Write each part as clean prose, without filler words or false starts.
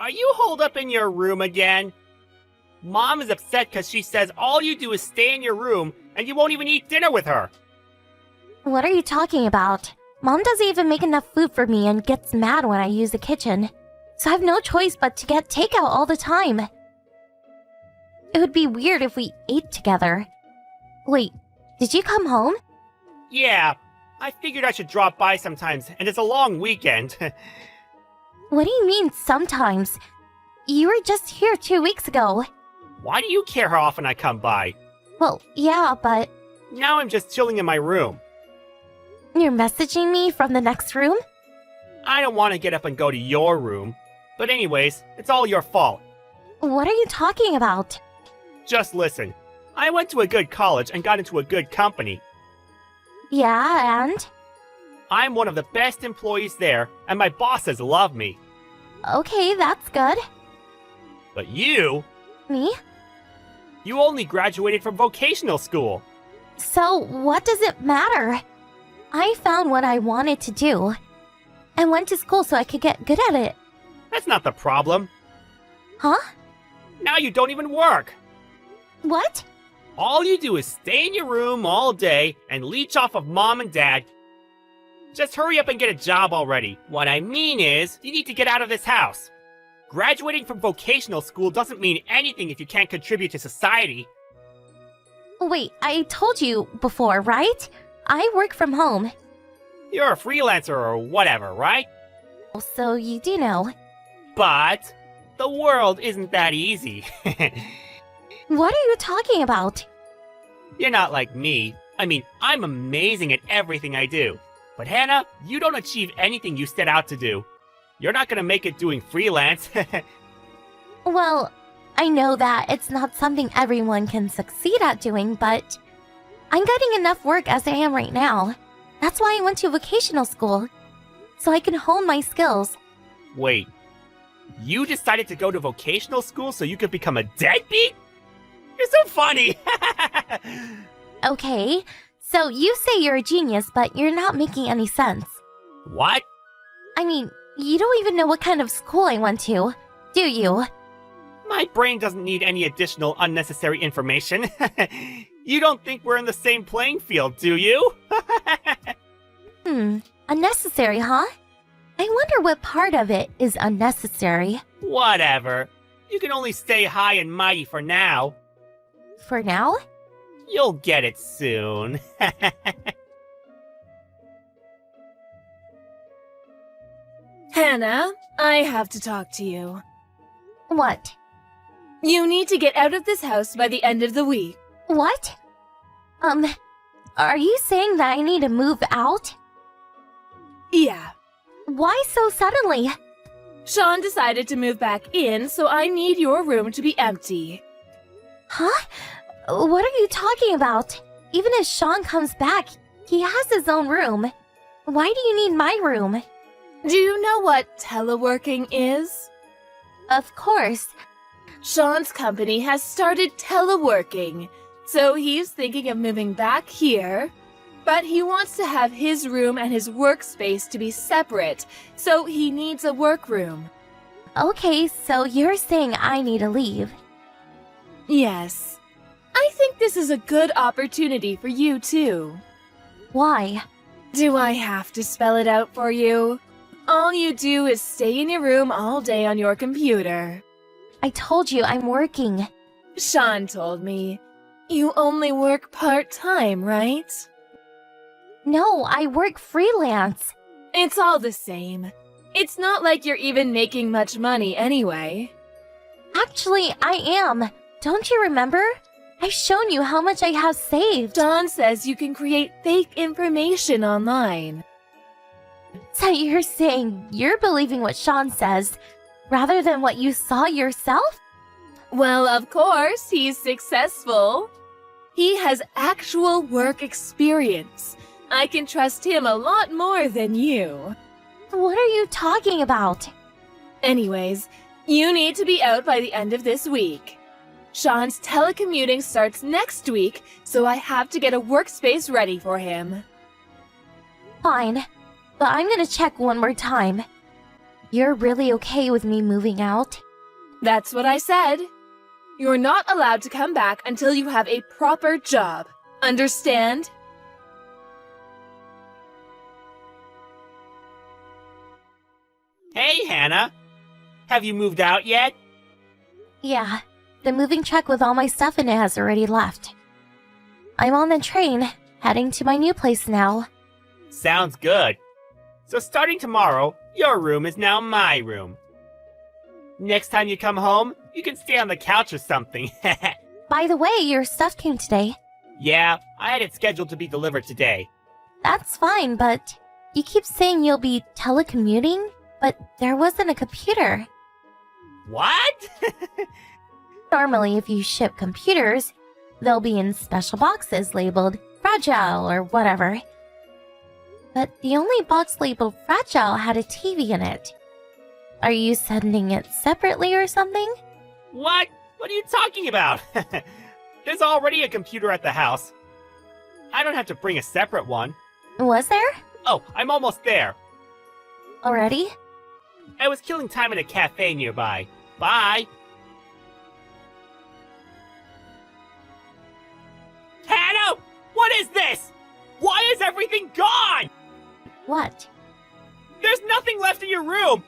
Are you holed up in your room again? Mom is upset because she says all you do is stay in your room and you won't even eat dinner with her. What are you talking about? Mom doesn't even make enough food for me and gets mad when I use the kitchen. So I have no choice but to get takeout all the time. It would be weird if we ate together. Wait, did you come home? Yeah, I figured I should drop by sometimes, and it's a long weekend. What do you mean, sometimes? You were just here 2 weeks ago. Why do you care how often I come by? Well, yeah, but Now I'm just chilling in my room. you're messaging me from the next room? I don't want to get up and go to your room. But anyways, it's all your fault. What are you talking about? Just listen. I went to a good college and got into a good company. Yeah, and? I'm one of the best employees there, and my bosses love me. Okay, that's good. But you Me? only graduated from vocational school. So, what does it matter? I found what I wanted to do and went to school so I could get good at it. That's not the problem. Huh? Now you don't even work. What? All you do is stay in your room all day and leech off of mom and dad. Just hurry up and get a job already. What I mean is, you need to get out of this house. Graduating from vocational school doesn't mean anything if you can't contribute to society. Wait, I told you before, right? I work from home. You're a freelancer or whatever, right? So you do know. But the world isn't that easy. What are you talking about? You're not like me. I mean, I'm amazing at everything I do. But Hannah, you don't achieve anything you set out to do. You're not gonna make it doing freelance. Well, I know that it's not something everyone can succeed at doing, but I'm getting enough work as I am right now. That's why I went to vocational school, so I can hone my skills. Wait, you decided to go to vocational school so you could become a deadbeat? You're so funny! Okay, so you say you're a genius, but you're not making any sense. What? I mean, you don't even know what kind of school I went to, do you? My brain doesn't need any additional unnecessary information. You don't think we're in the same playing field, do you? Unnecessary, huh? I wonder what part of it is unnecessary. Whatever. You can only stay high and mighty for now. For now? You'll get it soon. Hannah, I have to talk to you. What? You need to get out of this house by the end of the week. What? Are you saying that I need to move out? Yeah. Why so suddenly? Sean decided to move back in, so I need your room to be empty. Huh? What are you talking about? Even if Sean comes back, he has his own room. Why do you need my room? Do you know what teleworking is? Of course. Sean's company has started teleworking, so he's thinking of moving back here. But he wants to have his room and his workspace to be separate, so he needs a workroom. Okay, so you're saying I need to leave. Yes. I think this is a good opportunity for you, too. Why? Do I have to spell it out for you? All you do is stay in your room all day on your computer. I told you I'm working. Sean told me. You only work part-time, right? No, I work freelance. It's all the same. It's not like you're even making much money anyway. Actually, I am. Don't you remember? I've shown you how much I have saved. Don says you can create fake information online. So you're saying you're believing what Sean says, rather than what you saw yourself? Well, of course, he's successful. He has actual work experience. I can trust him a lot more than you. What are you talking about? Anyways, you need to be out by the end of this week. Sean's telecommuting starts next week, so I have to get a workspace ready for him. Fine, but I'm gonna check one more time. You're really okay with me moving out? That's what I said. You're not allowed to come back until you have a proper job. Understand? Hey, Hannah. Have you moved out yet? Yeah, the moving truck with all my stuff in it has already left. I'm on the train, heading to my new place now. Sounds good. So starting tomorrow, your room is now my room. Next time you come home, you can stay on the couch or something. By the way, your stuff came today. Yeah, I had it scheduled to be delivered today. That's fine, but you keep saying you'll be telecommuting, but there wasn't a computer. What? Normally, if you ship computers, they'll be in special boxes labeled fragile or whatever. But the only box labeled fragile had a TV in it. Are you sending it separately or something? What? What are you talking about? There's already a computer at the house. I don't have to bring a separate one. Was there? Oh, I'm almost there. Already? I was killing time at a cafe nearby. Bye. Hannah! What is this? Why is everything gone? What? There's nothing left in your room.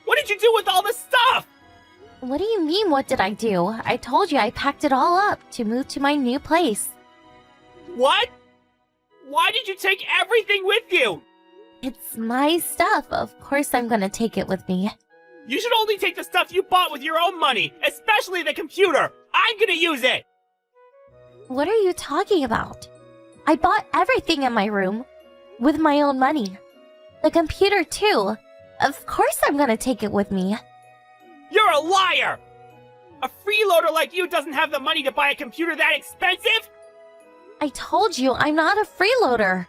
What did you do with all the stuff? What do you mean, what did I do? I told you I packed it all up to move to my new place. What? Why did you take everything with you? It's my stuff. Of course I'm gonna take it with me. You should only take the stuff you bought with your own money, especially the computer. I'm gonna use it. What are you talking about? I bought everything in my room with my own money. The computer, too. Of course I'm gonna take it with me. You're a liar! A freeloader like you doesn't have the money to buy a computer that expensive? I told you I'm not a freeloader.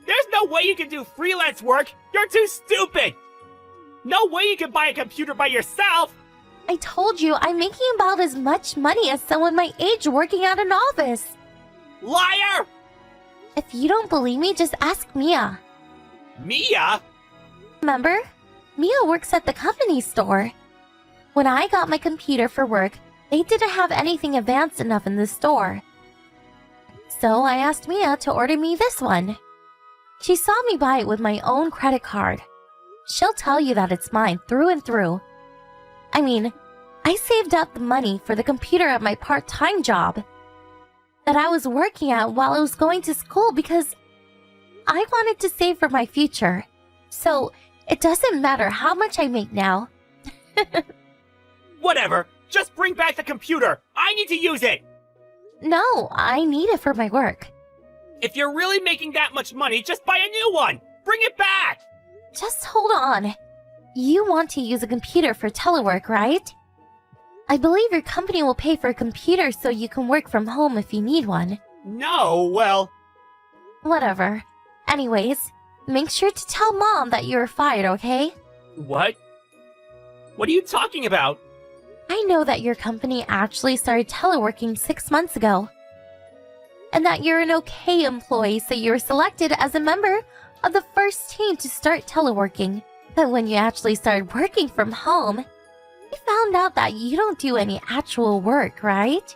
There's no way you can do freelance work! You're too stupid! No way you can buy a computer by yourself! I told you I'm making about as much money as someone my age working at an office. Liar! If you don't believe me, just ask Mia. Mia? Remember? Mia works at the company store. When I got my computer for work, they didn't have anything advanced enough in the store. So I asked Mia to order me this one. She saw me buy it with my own credit card. She'll tell you that it's mine through and through. I mean, I saved up the money for the computer at my part-time job that I was working at while I was going to school because I wanted to save for my future. So it doesn't matter how much I make now. Whatever. Just bring back the computer. I need to use it. No, I need it for my work. If you're really making that much money, just buy a new one. Bring it back. Just hold on. You want to use a computer for telework, right? I believe your company will pay for a computer so you can work from home if you need one. No, well... Whatever. Anyways, make sure to tell Mom that you're fired, okay? What? What are you talking about? I know that your company actually started teleworking 6 months ago. And that you're an okay employee, so you were selected as a member of the first team to start teleworking. But when you actually started working from home, you found out that you don't do any actual work, right?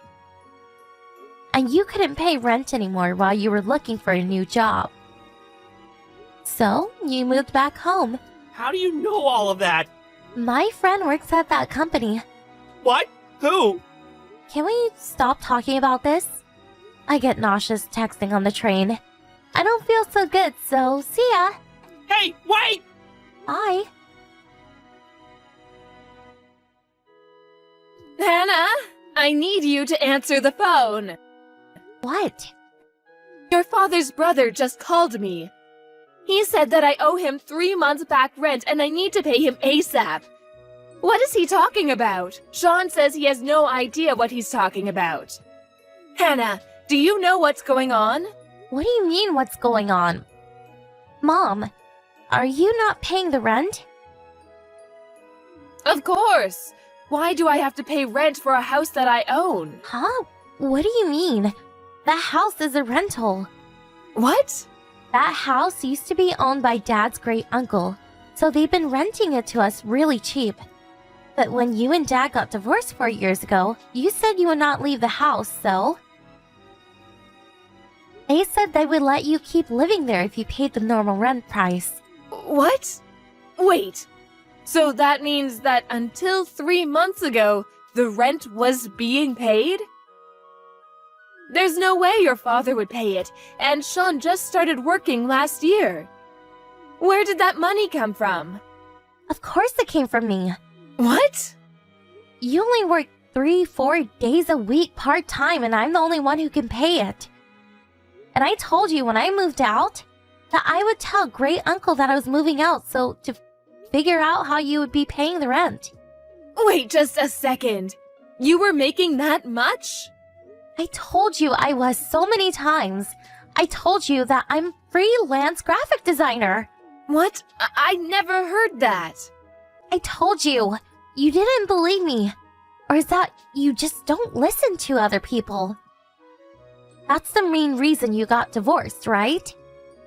And you couldn't pay rent anymore while you were looking for a new job. So, you moved back home. How do you know all of that? My friend works at that company. What? Who? Can we stop talking about this? I get nauseous texting on the train. I don't feel so good, so see ya. Hey, wait! Bye. Hannah, I need you to answer the phone. What? Your father's brother just called me. He said that I owe him 3 months back rent and I need to pay him ASAP. What is he talking about? Sean says he has no idea what he's talking about. Hannah, do you know what's going on? What do you mean, what's going on? Mom, are you not paying the rent? Of course. Why do I have to pay rent for a house that I own? Huh? What do you mean? That house is a rental. What? That house used to be owned by Dad's great uncle. So they've been renting it to us really cheap. But when you and Dad got divorced 4 years ago, you said you would not leave the house, so... They said they would let you keep living there if you paid the normal rent price. What? Wait. So that means that until 3 months ago, the rent was being paid? There's no way your father would pay it, and Sean just started working last year. Where did that money come from? Of course it came from me. What? You only work 3-4 days a week part-time, and I'm the only one who can pay it. And I told you when I moved out that I would tell Great Uncle that I was moving out so to figure out how you would be paying the rent. Wait just a second. You were making that much? I told you I was so many times. I told you that I'm freelance graphic designer. What? I never heard that. I told you. You didn't believe me. Or is that you just don't listen to other people? That's the main reason you got divorced, right?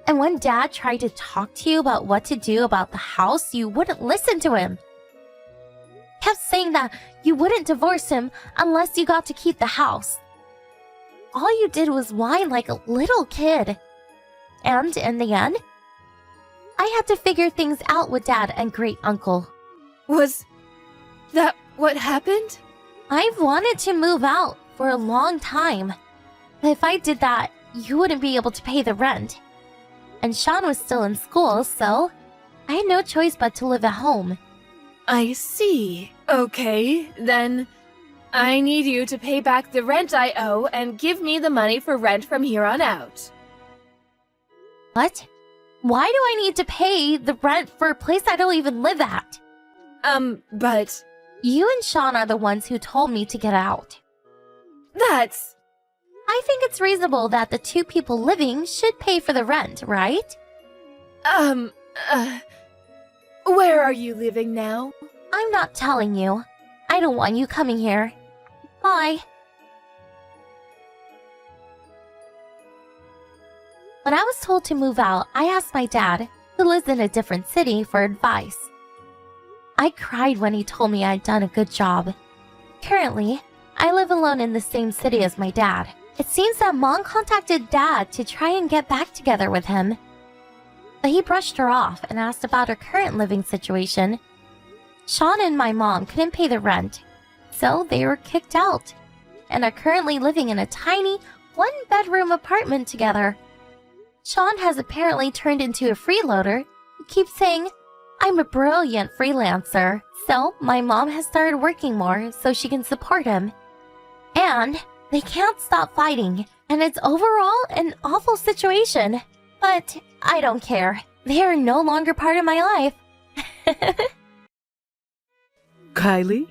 And when Dad tried to talk to you about what to do about the house, you wouldn't listen to him. Kept saying that you wouldn't divorce him unless you got to keep the house. All you did was whine like a little kid. And in the end, I had to figure things out with Dad and Great Uncle. Was that what happened? I've wanted to move out for a long time. But if I did that, you wouldn't be able to pay the rent. And Sean was still in school, so I had no choice but to live at home. I see. Okay, then I need you to pay back the rent I owe and give me the money for rent from here on out. What? Why do I need to pay the rent for a place I don't even live at? But You and Sean are the ones who told me to get out. that's... I think it's reasonable that the two people living should pay for the rent, right? Where are you living now? I'm not telling you. I don't want you coming here. Bye. When I was told to move out, I asked my dad, who lives in a different city, for advice. I cried when he told me I'd done a good job. Currently, I live alone in the same city as my dad. It seems that Mom contacted Dad to try and get back together with him. But he brushed her off and asked about her current living situation. Sean and my mom couldn't pay the rent, so they were kicked out, and are currently living in a tiny, one-bedroom apartment together. Sean has apparently turned into a freeloader who keeps saying, I'm a brilliant freelancer, so my mom has started working more so she can support him. And they can't stop fighting, and it's overall an awful situation. But I don't care. They are no longer part of my life. Kylie,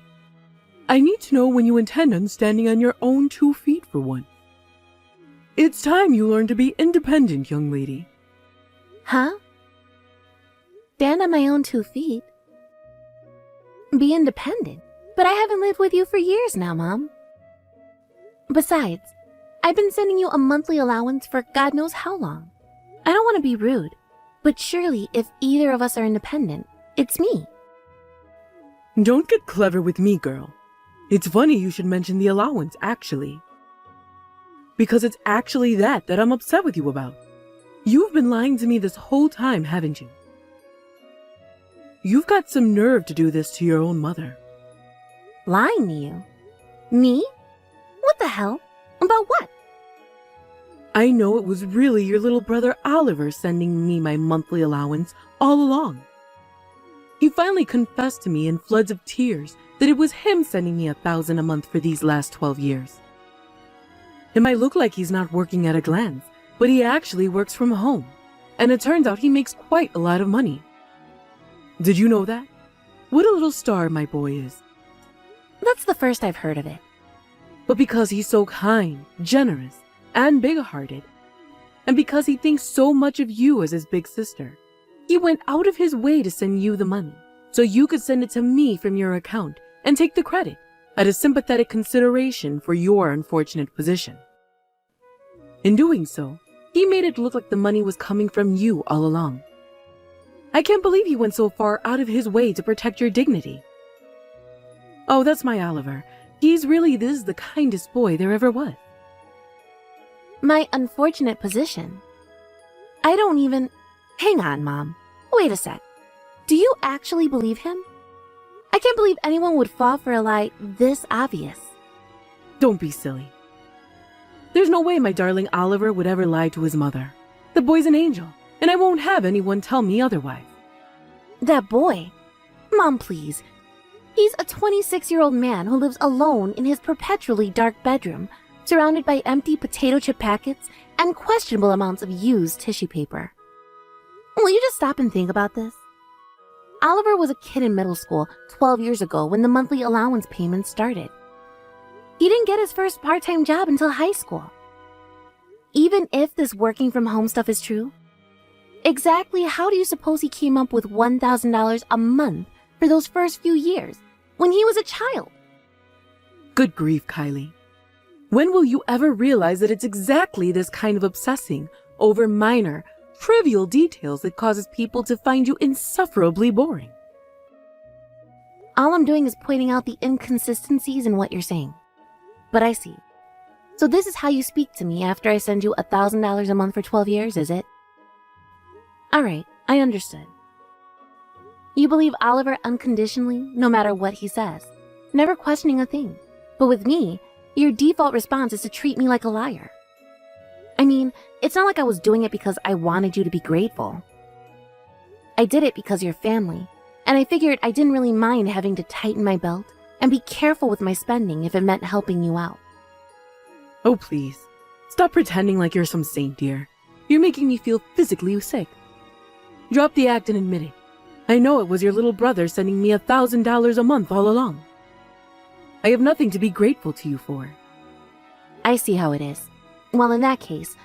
I need to know when you intend on standing on your own 2 feet for one. It's time you learn to be independent, young lady. Huh? Stand on my own 2 feet? Be independent? But I haven't lived with you for years now, Mom. Besides, I've been sending you a monthly allowance for God knows how long. I don't want to be rude, but surely if either of us are independent, it's me. Don't get clever with me, girl. It's funny you should mention the allowance, actually. Because it's actually that I'm upset with you about. You've been lying to me this whole time, haven't you? You've got some nerve to do this to your own mother. Lying to you? Me? What the hell? About what? I know it was really your little brother Oliver sending me my monthly allowance all along. He finally confessed to me in floods of tears that it was him sending me $1,000 a month for these last 12 years. It might look like he's not working at a glance, but he actually works from home, and it turns out he makes quite a lot of money. Did you know that? What a little star my boy is. That's the first I've heard of it. But because he's so kind, generous, and big-hearted, and because he thinks so much of you as his big sister, he went out of his way to send you the money, so you could send it to me from your account and take the credit, at a sympathetic consideration for your unfortunate position. In doing so, he made it look like the money was coming from you all along. I can't believe he went so far out of his way to protect your dignity. Oh, that's my Oliver. He's really the kindest boy there ever was. My unfortunate position. I don't even... Hang on, Mom. Wait a sec. Do you actually believe him? I can't believe anyone would fall for a lie this obvious. Don't be silly. There's no way my darling Oliver would ever lie to his mother. The boy's an angel, and I won't have anyone tell me otherwise. That boy? Mom, please. He's a 26-year-old man who lives alone in his perpetually dark bedroom, surrounded by empty potato chip packets and questionable amounts of used tissue paper. Will you just stop and think about this? Oliver was a kid in middle school 12 years ago when the monthly allowance payments started. He didn't get his first part-time job until high school. Even if this working from home stuff is true, exactly how do you suppose he came up with $1,000 a month for those first few years when he was a child? Good grief, Kylie. When will you ever realize that it's exactly this kind of obsessing over minor, trivial details that causes people to find you insufferably boring? All I'm doing is pointing out the inconsistencies in what you're saying. But I see. So this is how you speak to me after I send you $1,000 a month for 12 years, is it? Alright, I understood. You believe Oliver unconditionally, no matter what he says, never questioning a thing. But with me, your default response is to treat me like a liar. I mean, it's not like I was doing it because I wanted you to be grateful. I did it because you're family, and I figured I didn't really mind having to tighten my belt and be careful with my spending if it meant helping you out. Oh, please. Stop pretending like you're some saint, dear. You're making me feel physically sick. Drop the act and admit it. I know it was your little brother sending me $1,000 a month all along. I have nothing to be grateful to you for. I see how it is. Well, in that case,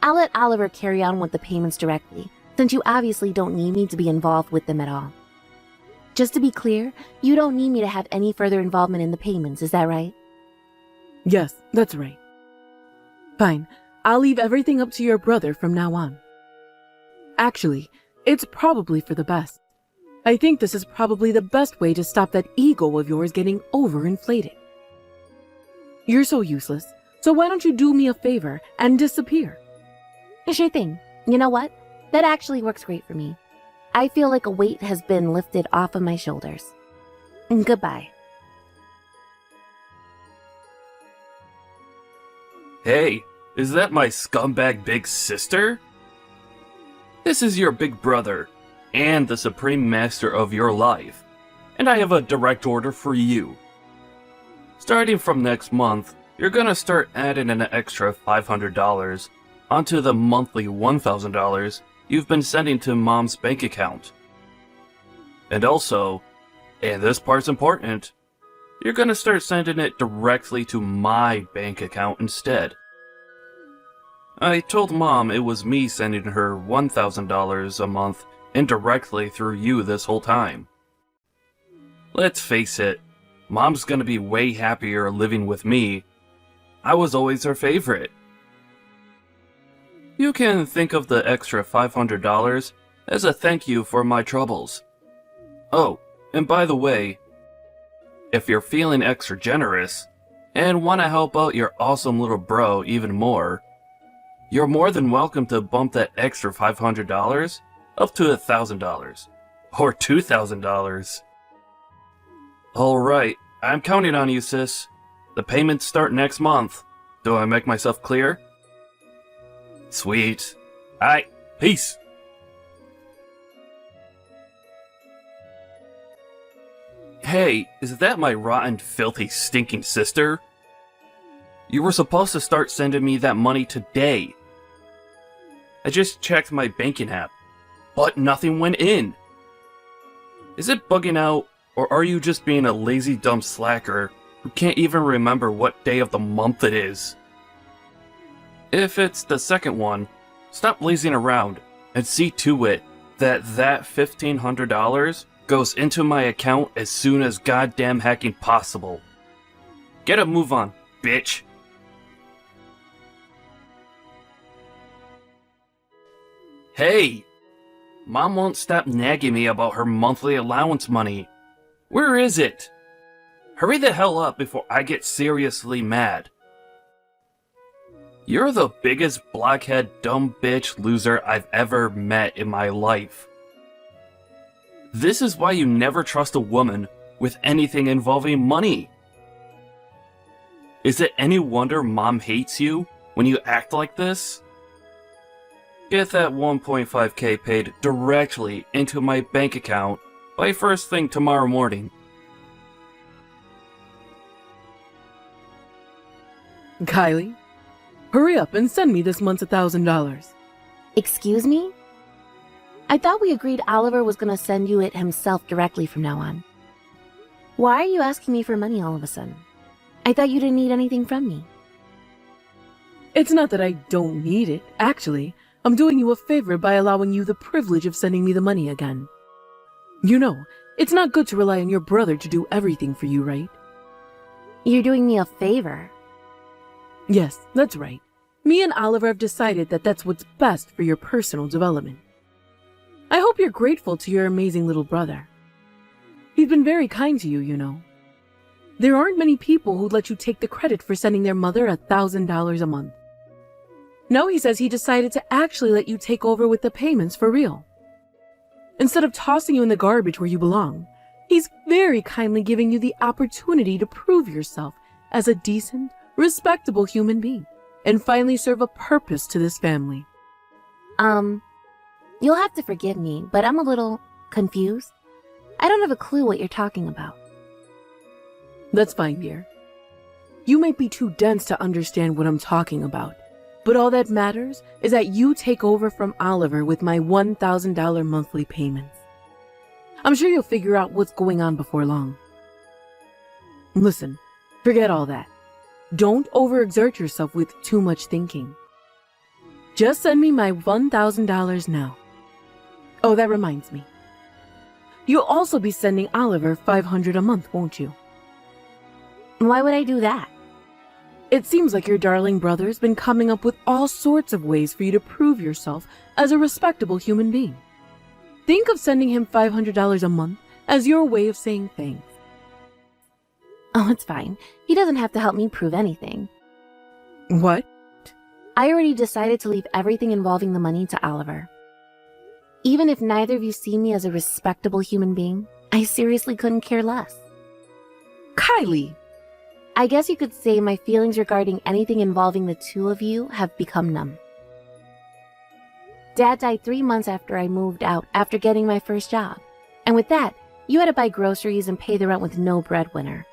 I'll let Oliver carry on with the payments directly, since you obviously don't need me to be involved with them at all. Just to be clear, you don't need me to have any further involvement in the payments, is that right? Yes, that's right. Fine, I'll leave everything up to your brother from now on. Actually, it's probably for the best. I think this is probably the best way to stop that ego of yours getting overinflated. You're so useless, so why don't you do me a favor and disappear? Sure thing. You know what? That actually works great for me. I feel like a weight has been lifted off of my shoulders. Goodbye. Hey, is that my scumbag big sister? This is your big brother, and the supreme master of your life, and I have a direct order for you. Starting from next month, you're gonna start adding an extra $500 onto the monthly $1,000 you've been sending to Mom's bank account. And also, and this part's important, you're gonna start sending it directly to my bank account instead. I told Mom it was me sending her $1,000 a month indirectly through you this whole time. Let's face it, Mom's gonna be way happier living with me. I was always her favorite. You can think of the extra $500 as a thank you for my troubles. Oh, and by the way, if you're feeling extra generous and want to help out your awesome little bro even more, you're more than welcome to bump that extra $500 up to $1,000 or $2,000. Alright, I'm counting on you, sis. The payments start next month. Do I make myself clear? Sweet. Alright, peace. Hey, is that my rotten, filthy, stinking sister? You were supposed to start sending me that money today. I just checked my banking app, but nothing went in. Is it bugging out, or are you just being a lazy dumb slacker who can't even remember what day of the month it is? If it's the second one, stop lazing around and see to it that $1,500 goes into my account as soon as goddamn hacking possible. Get a move on, bitch. Hey! Mom won't stop nagging me about her monthly allowance money. Where is it? Hurry the hell up before I get seriously mad. You're the biggest blockhead, dumb bitch loser I've ever met in my life. This is why you never trust a woman with anything involving money. Is it any wonder Mom hates you when you act like this? Get that 1.5k paid directly into my bank account by first thing tomorrow morning. Kylie, hurry up and send me this month's $1,000. Excuse me? I thought we agreed Oliver was gonna send you it himself directly from now on. Why are you asking me for money all of a sudden? I thought you didn't need anything from me. It's not that I don't need it. Actually, I'm doing you a favor by allowing you the privilege of sending me the money again. You know, it's not good to rely on your brother to do everything for you, right? You're doing me a favor. Yes, that's right. Me and Oliver have decided that that's what's best for your personal development. I hope you're grateful to your amazing little brother. He's been very kind to you, you know. There aren't many people who'd let you take the credit for sending their mother $1,000 a month. Now he says he decided to actually let you take over with the payments for real. Instead of tossing you in the garbage where you belong, he's very kindly giving you the opportunity to prove yourself as a decent, respectable human being and finally serve a purpose to this family. You'll have to forgive me, but I'm a little confused. I don't have a clue what you're talking about. That's fine, dear. You might be too dense to understand what I'm talking about, but all that matters is that you take over from Oliver with my $1,000 monthly payments. I'm sure you'll figure out what's going on before long. Listen, forget all that. Don't overexert yourself with too much thinking. Just send me my $1,000 now. Oh, that reminds me. You'll also be sending Oliver $500 a month, won't you? Why would I do that? It seems like your darling brother's been coming up with all sorts of ways for you to prove yourself as a respectable human being. Think of sending him $500 a month as your way of saying thanks. Oh, it's fine. He doesn't have to help me prove anything. What? I already decided to leave everything involving the money to Oliver. Even if neither of you see me as a respectable human being, I seriously couldn't care less. Kylie! I guess you could say my feelings regarding anything involving the two of you have become numb. Dad died 3 months after I moved out after getting my first job. And with that, you had to buy groceries and pay the rent with no breadwinner.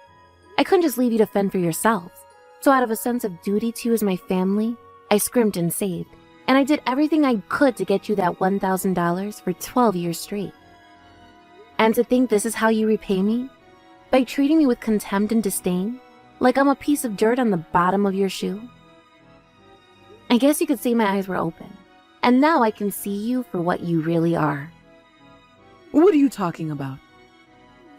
I couldn't just leave you to fend for yourselves. So out of a sense of duty to you as my family, I scrimped and saved. And I did everything I could to get you that $1,000 for 12 years straight. And to think this is how you repay me? By treating me with contempt and disdain? Like I'm a piece of dirt on the bottom of your shoe? I guess you could say my eyes were open. And now I can see you for what you really are. What are you talking about?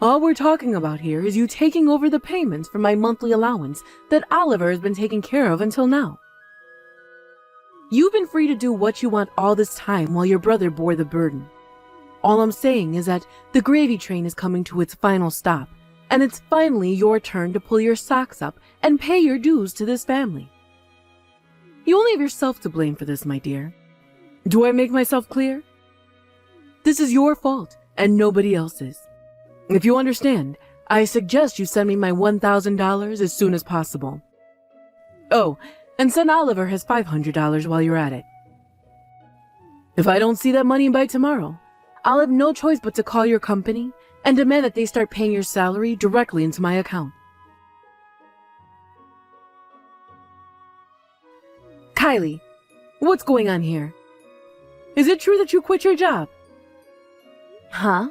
All we're talking about here is you taking over the payments for my monthly allowance that Oliver has been taking care of until now. You've been free to do what you want all this time while your brother bore the burden. All I'm saying is that the gravy train is coming to its final stop, and it's finally your turn to pull your socks up and pay your dues to this family. You only have yourself to blame for this, my dear. Do I make myself clear? This is your fault and nobody else's. If you understand, I suggest you send me my $1,000 as soon as possible. Oh, and send Oliver his $500 while you're at it. If I don't see that money by tomorrow, I'll have no choice but to call your company and demand that they start paying your salary directly into my account. Kylie, what's going on here? Is it true that you quit your job? Huh?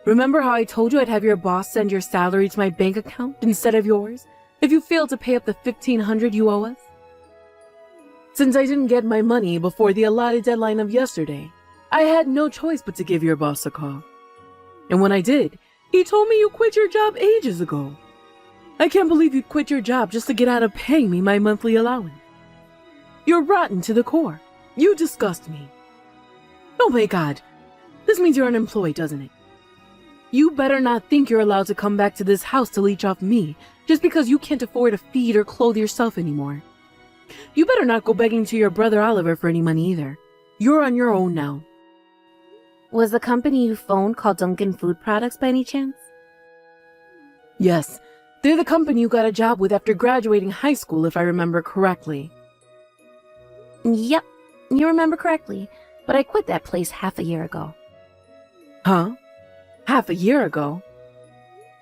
Remember how I told you I'd have your boss send your salary to my bank account instead of yours if you failed to pay up the $1,500 you owe us? Since I didn't get my money before the allotted deadline of yesterday, I had no choice but to give your boss a call. And when I did, he told me you quit your job ages ago. I can't believe you'd quit your job just to get out of paying me my monthly allowance. You're rotten to the core. You disgust me. Oh my god. This means you're unemployed, doesn't it? You better not think you're allowed to come back to this house to leech off me just because you can't afford to feed or clothe yourself anymore. You better not go begging to your brother Oliver for any money either. You're on your own now. Was the company you phoned called Duncan Food Products by any chance? Yes, they're the company you got a job with after graduating high school, if I remember correctly. Yep, you remember correctly, but I quit that place half a year ago. Huh? Half a year ago?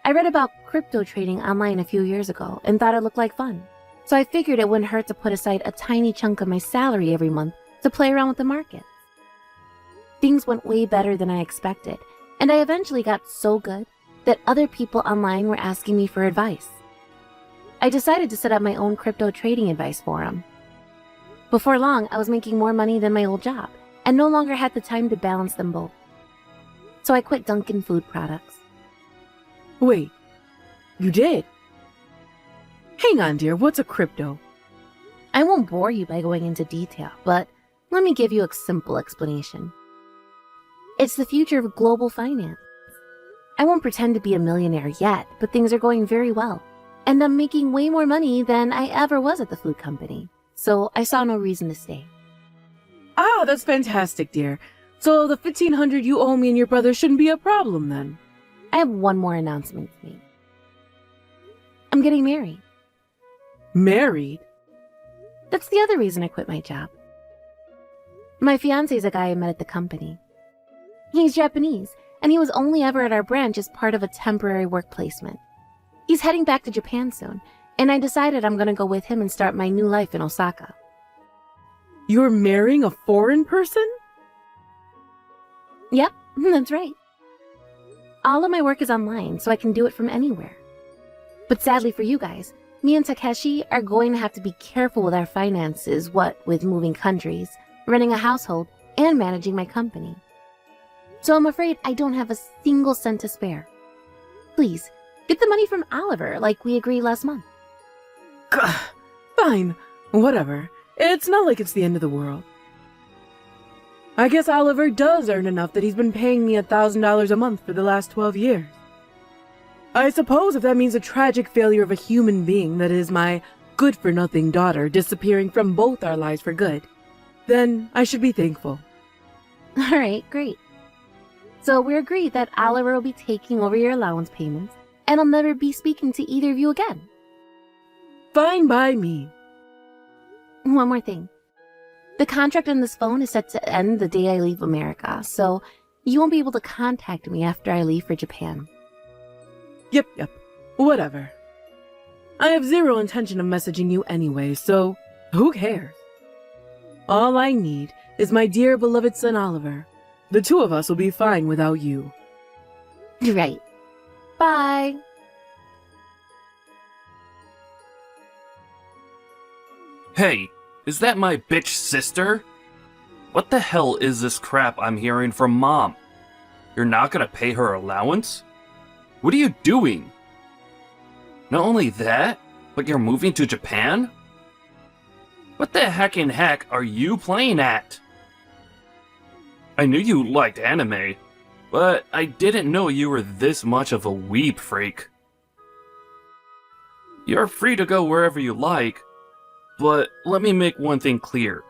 I read about crypto trading online a few years ago and thought it looked like fun. So I figured it wouldn't hurt to put aside a tiny chunk of my salary every month to play around with the market. Things went way better than I expected, and I eventually got so good that other people online were asking me for advice. I decided to set up my own crypto trading advice forum. Before long, I was making more money than my old job, and no longer had the time to balance them both. So I quit Duncan Food Products. Wait, you did? Hang on, dear, what's a crypto? I won't bore you by going into detail, but let me give you a simple explanation. It's the future of global finance. I won't pretend to be a millionaire yet, but things are going very well, and I'm making way more money than I ever was at the food company, so I saw no reason to stay. Ah, that's fantastic, dear. So the $1,500 you owe me and your brother shouldn't be a problem then. I have one more announcement to make. I'm getting married. Married? That's the other reason I quit my job. My fiancé is a guy I met at the company. He's Japanese, and he was only ever at our branch as part of a temporary work placement. He's heading back to Japan soon, and I decided I'm gonna go with him and start my new life in Osaka. You're marrying a foreign person? Yep, that's right. All of my work is online, so I can do it from anywhere. But sadly for you guys, me and Takeshi are going to have to be careful with our finances, what with moving countries, running a household, and managing my company. So I'm afraid I don't have a single cent to spare. Please, get the money from Oliver like we agreed last month. Fine, whatever. It's not like it's the end of the world. I guess Oliver does earn enough that he's been paying me $1,000 a month for the last 12 years. I suppose if that means a tragic failure of a human being that is my good-for-nothing daughter disappearing from both our lives for good, then I should be thankful. Alright, great. So we're agreed that Oliver will be taking over your allowance payments, and I'll never be speaking to either of you again. Fine by me. One more thing. The contract on this phone is set to end the day I leave America, so you won't be able to contact me after I leave for Japan. Yep, whatever. I have zero intention of messaging you anyway, so who cares? All I need is my dear beloved son Oliver. The two of us will be fine without you. Right. Bye. Hey, is that my bitch sister? What the hell is this crap I'm hearing from Mom? You're not gonna pay her allowance? What are you doing? Not only that, but you're moving to Japan? What the heckin' heck are you playing at? I knew you liked anime, but I didn't know you were this much of a weeb freak. You're free to go wherever you like, but let me make one thing clear.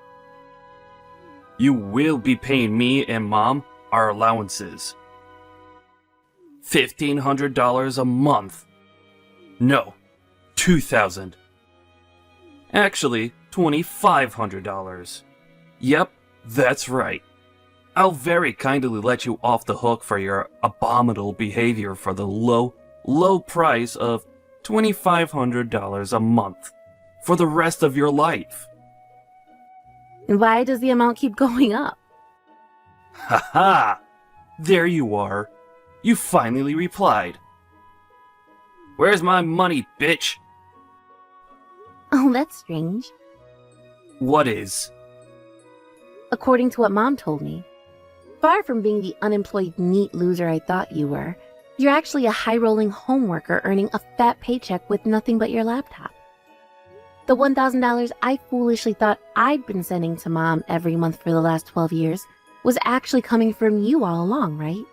You will be paying me and Mom our allowances. $1,500 a month. No, $2,000. Actually, $2,500. Yep, that's right. I'll very kindly let you off the hook for your abominable behavior for the low price of $2,500 a month for the rest of your life. Why does the amount keep going up? Haha! There you are. You finally replied. Where's my money, bitch? Oh, that's strange. What is? According to what Mom told me, far from being the unemployed neat loser I thought you were, you're actually a high-rolling home worker earning a fat paycheck with nothing but your laptop. The $1,000 I foolishly thought I'd been sending to Mom every month for the last 12 years was actually coming from you all along, right?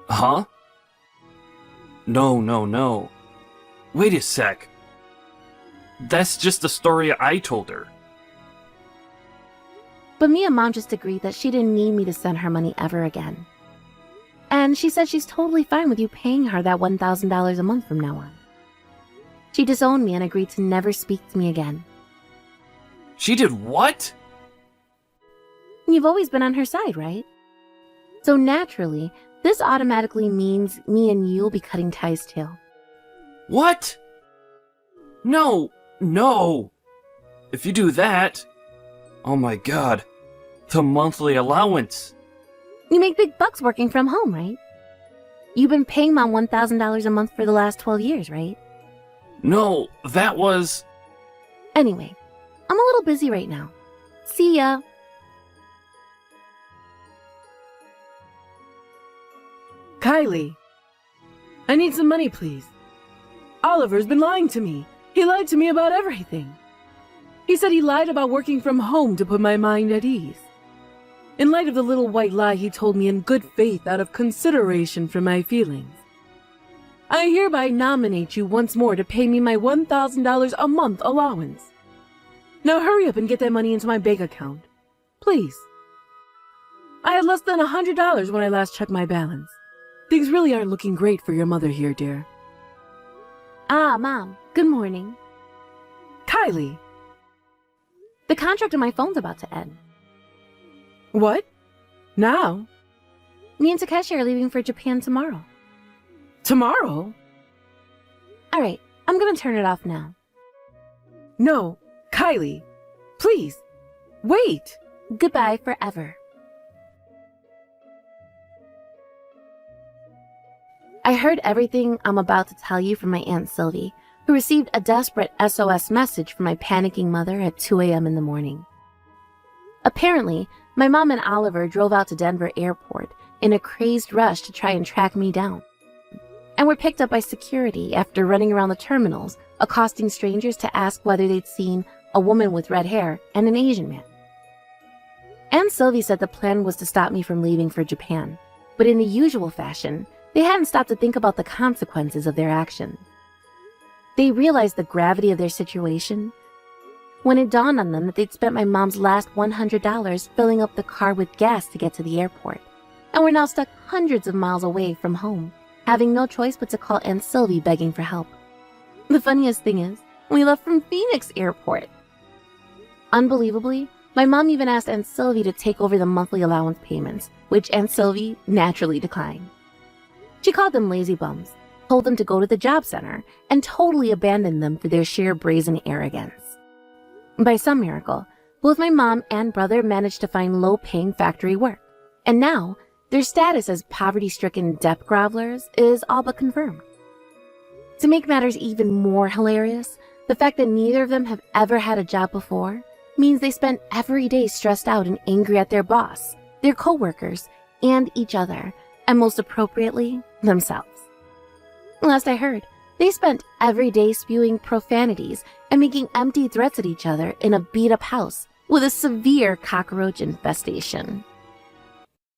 Huh? No. Wait a sec. That's just the story I told her. But me and Mom just agreed that she didn't need me to send her money ever again. And she said she's totally fine with you paying her that $1,000 a month from now on. She disowned me and agreed to never speak to me again. She did what? You've always been on her side, right? So naturally, this automatically means me and you'll be cutting ties too. What? No. If you do that... Oh my god. The monthly allowance. You make big bucks working from home, right? You've been paying Mom $1,000 a month for the last 12 years, right? No, that was... Anyway, I'm a little busy right now. See ya. Kylie, I need some money, please. Oliver's been lying to me. He lied to me about everything. He said he lied about working from home to put my mind at ease. In light of the little white lie he told me in good faith out of consideration for my feelings, I hereby nominate you once more to pay me my $1,000 a month allowance. Now hurry up and get that money into my bank account. Please. I had less than $100 when I last checked my balance. Things really aren't looking great for your mother here, dear. Ah, Mom. Good morning. Kylie! The contract on my phone's about to end. What? Now? Me and Takeshi are leaving for Japan tomorrow. Tomorrow? Alright, I'm gonna turn it off now. No, Kylie. Please. Wait! Goodbye forever. I heard everything I'm about to tell you from my Aunt Sylvie, who received a desperate SOS message from my panicking mother at 2 a.m. in the morning. Apparently, my mom and Oliver drove out to Denver Airport in a crazed rush to try and track me down, and were picked up by security after running around the terminals, accosting strangers to ask whether they'd seen a woman with red hair and an Asian man. Aunt Sylvie said the plan was to stop me from leaving for Japan, but in the usual fashion, they hadn't stopped to think about the consequences of their actions. They realized the gravity of their situation when it dawned on them that they'd spent my mom's last $100 filling up the car with gas to get to the airport, and were now stuck hundreds of miles away from home, having no choice but to call Aunt Sylvie begging for help. The funniest thing is, we left from Phoenix Airport. Unbelievably, my mom even asked Aunt Sylvie to take over the monthly allowance payments, which Aunt Sylvie naturally declined. She called them lazy bums, told them to go to the job center, and totally abandoned them for their sheer brazen arrogance. By some miracle, both my mom and brother managed to find low-paying factory work, and now their status as poverty-stricken debt grovelers is all but confirmed. To make matters even more hilarious, the fact that neither of them have ever had a job before means they spent every day stressed out and angry at their boss, their co-workers, and each other, and most appropriately, themselves. Last I heard, they spent every day spewing profanities and making empty threats at each other in a beat-up house with a severe cockroach infestation.